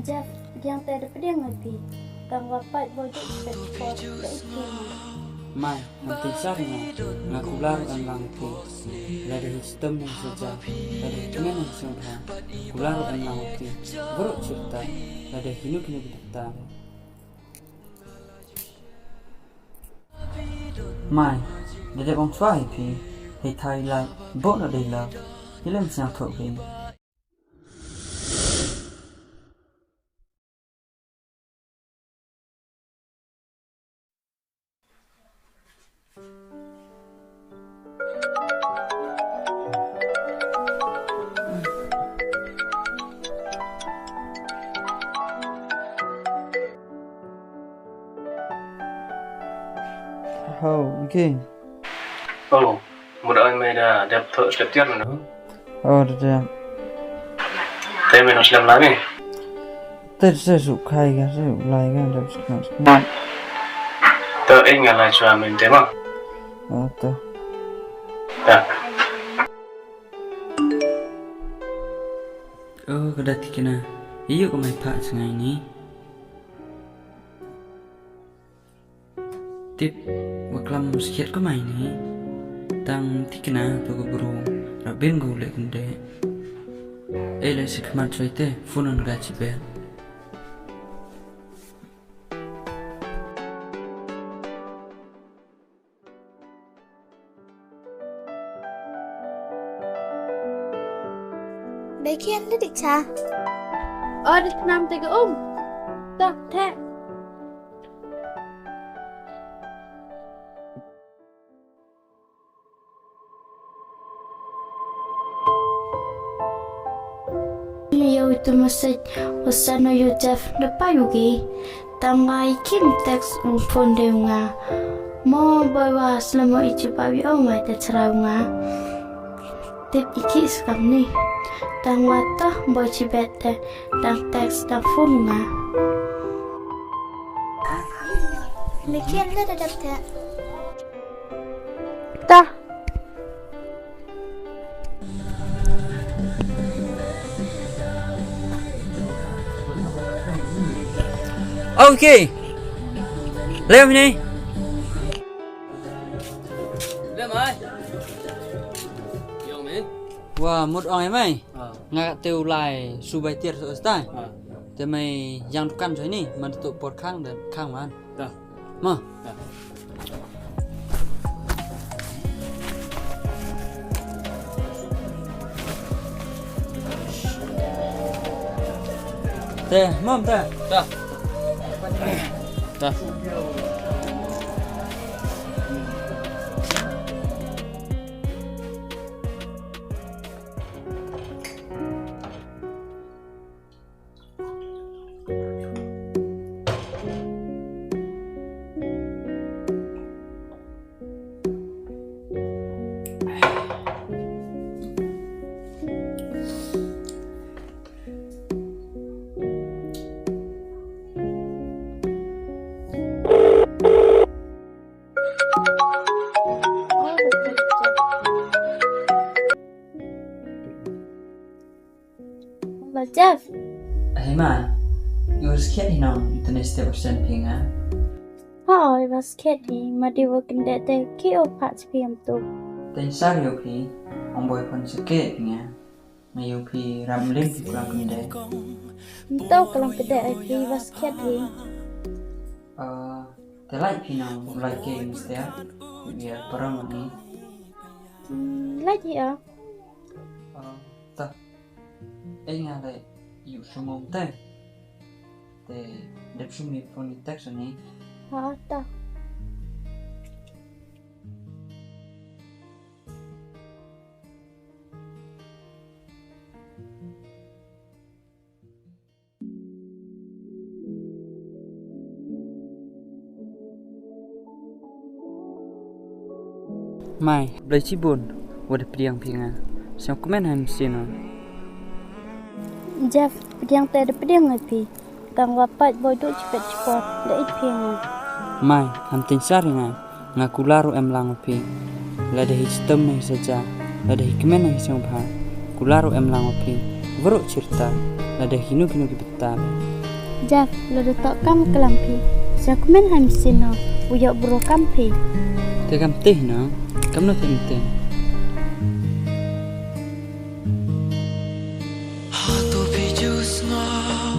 Jeff, yang tak ada pedang ngerti. Kang wapat bodoh sepuluh keikir. Mai, nanti sarina, ngaku laru ang langki. Lada sistem yang saja, lada hikmah yang sempurna. Kularu ang langki, buruk cerita, lada hinu-hinu kita. Mai, dede bong suai pi, hei thai lai, bo na dei la, hilang siang thok pi. Oh, okay. Oh, mudah mai dah dap thok step tiar mana? Oh, dah. Tapi mai Islam lah ni. Tết sẽ sụp khai ra sẽ sụp lại ra được sự nào Mai. Tớ anh ngài lại cho mình thế mà. tớ Dah. Kedati kena. Iyo ko may pa sa ngayon ni. Tip, waklam sikit ko may ni. Tang tikena to ko bro. Rabin go le kunde. Ele sikmat soite funon gachi be. Đây kia nó định cha. Đi nam tay cái Tao, thế. Yo itu message wasano yo Jeff depa yugi. Tangai kim text phone de nga. Mo bawa selama ichi pawi mai te cerau nga. Tip iki skam ni. Tang wata boy cibete tang teks tang phone nga. Lekian le dadap te. Ta. Okay. Leo ni. Lem ai. Yo men. Wah, một ỏi mày. Ngạc tiêu lại su bài tiệt rồi tai. Thế mày yang tukan rồi ni, mà tụ bột khang để khang mà ăn. Dah. Mà. Teh, mom teh. Dah. Dah. Jeff. Hey man, you was kidding on internet step percent ping ah. I was kidding. Mà đi vào kinh tế te kio parts PM tu. Tên sao yêu phi, ông boy pun sakit nga. May yêu phi ram link di kurang kende. Tahu kalau kedai I was kidding. Te like phi nào like games te. Biar perang ni. Lagi ya. Ta. Anh nghe lại yêu số mông te. Te đẹp số mi phone text ni. Tahu. Mai, beli cibun, wadah priang pinga. Siapa komen ham sino? Jeff, yang tak ada pedang ngerti. Kang wapat bodoh cepat-cepat dah iping. Mai, ham tin saringa, ngaku laru em lang pi. Lada sistem yang saja, lada hikmah yang sempurna. Kularu em lang pi. Vero cerita lada hinu betal. Jeff, lo tok kam kelampi. Sa komen ham sino, uyok bro kampi. Te kam teh no, kam no teh. Hatu pijus ngau,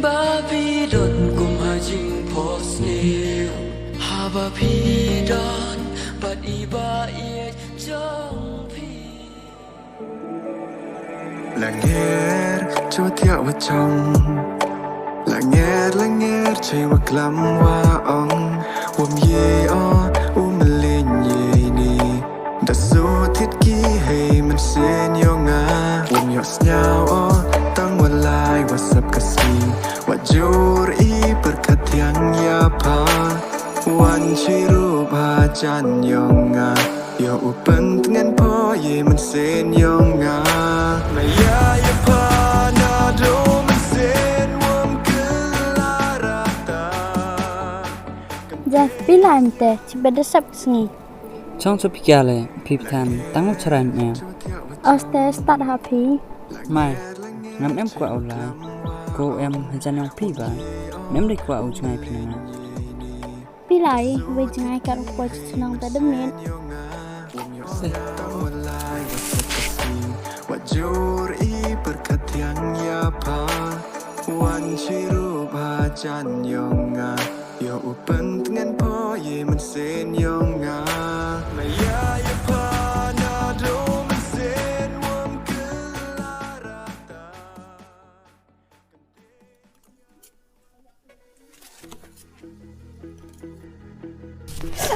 babi don kum hajing pos niu. Haba pidon, bat iba iet jong pi. Langer cho thiệu vào trong Langer chơi vào lắm hoa ong Hôm ye o u mà lên ye ni Đã số thiết ký hay mình sẽ nhau ngã Hôm nhọt nhau o tăng vào lại và sắp cả si Và jur i berkatiang ya pa Wan chiru ba chan nhau ngã Yo upen dengan po ye mình sẽ nhau ngã Maya ya pa na do mình sẽ wam kelarata Jeff, pila ante, cibada sab sengi. Chong so pikale piptan tang charai me. Oste start happy. Mai ngam em kwa ulai. Ko em hajan yang pi ba. Nem de kwa u chngai pinanga. Pilai, we jangai kat ko senang ta demin. Wajur i berkatiang ya pa Wan chiru ba chan yonga Yo upen dengan po ye mình sẽ yonga Maya ya pa na do mình sẽ wam kelarata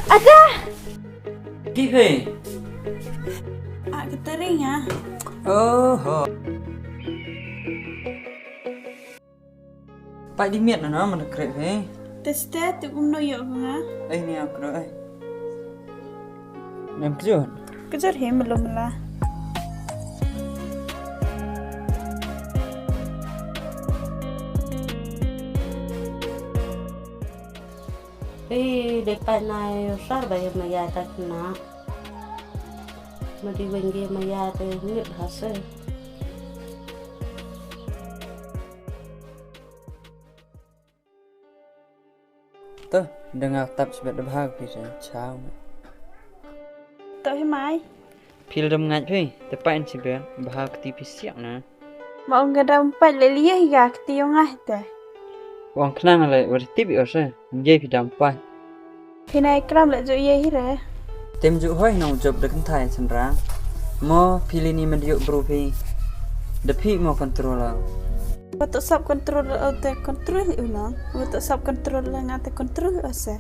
Ada. Kipe. Ketering ya. Oh. Pak di miet nó mà được kret thế. Teste tu kum no yo nga. Ai ni aku ro ai. Nem kejut. Kejar he belum lah. Depan nai sar bayar maya tak na. Madi wengi maya te ngit hase. Tuh, dengar tap sebab dah bahag pisa. Ciao. Tak he mai. Pil dam ngat phi, tepain sebab bahag tipi siak na. Mau ngada empat lelia ya ketiyo ngah te. Wang kenang le bertipi ose. Ngai pi dam pai. Pinai kram le jo ye hire. Tem juk hoi nong job dekan thai sandra. Mo pilih ni mendiuk berupi. Depi mo kontrol. Watuk sab kontrol te kontrol ulang. Watuk sab kontrol ngate kontrol ose.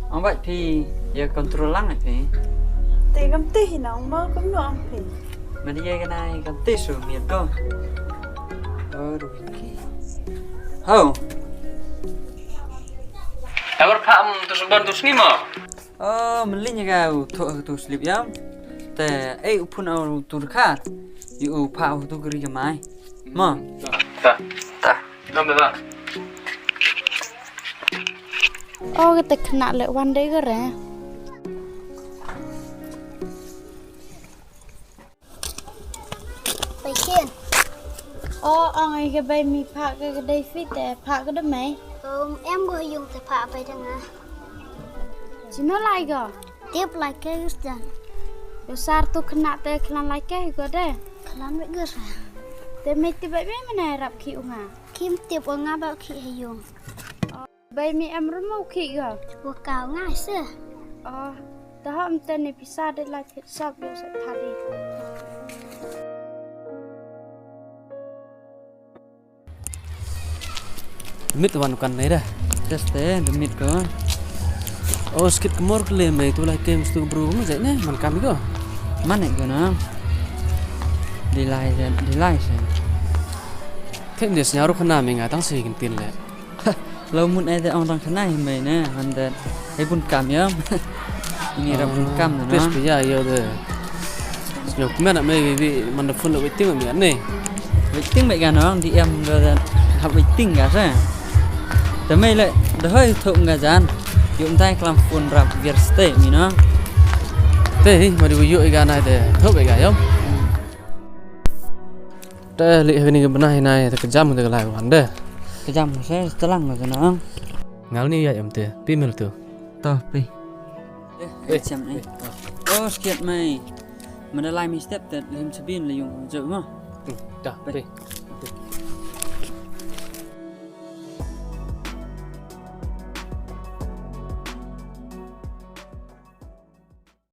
Ambat pi ya kontrol lang pi. Te gam te hinang mau kum no ang pi. Madi ya kanai kan tisu miat ko. Oh ruki. Ho. Kabar pam tu seban tu sini mo. Oh melinya kau tu slip ya. Te upun au tu dekat. Yu pa tu geri jamai. Mo. Tak. Nampak tak? Oh, kita kena lek one day ke re. Baikin. Oh, ang ai ke bai mi phak ke dai fit te phak ke de mai. Em vừa dùng từ phạ vậy thằng à. Cino lai go. Tiếp lại cái dần. Yo sar tu kena te klan lai ke go de. Klan vậy gỡ ra. Te mai ti bai mana rap ki unga. Kim tiếp vào ngã bảo khỉ hay dùng. Bai mi am remo ki go. Vừa cào ngay xưa. Oh, ta ham te ni pisa de lai thit sab yo sa thadi. Demit wan kan nei dah. Just demit ko. Oh skit kemor klem mai tu lah kem stu bro mo jai ne man kami ko. Mana ko na. Dilai se. Thêm des nyaru khana me nga tang se kin tin le. Lâu muốn ai ông đang khana hi mai na han da. Ai pun kam ya. Ini ra pun kam na. Pes ya yo de. Yo kmen me bi man da fun lo waiting me ne. Waiting mai ga nó đi em rồi học waiting ga sa.แต่ไม่เลยเดี๋ยวให้ถุงกระจานยุ่งใต้คลำฝุ่นรับเวียร์สเตมีเนาะ Te hi ma di yu ga na de. Thop ga yom. Dah lihat ini benar ini terkejam tu kelai wan dah. Kejam saya setelang lah senang. Ngal ni ya tu, pimil tu. Toh, pi. Kejam ni. Oh, sikit mai. Mana lai mi step dat lim sabin le yung jauh mah. Dah, pi.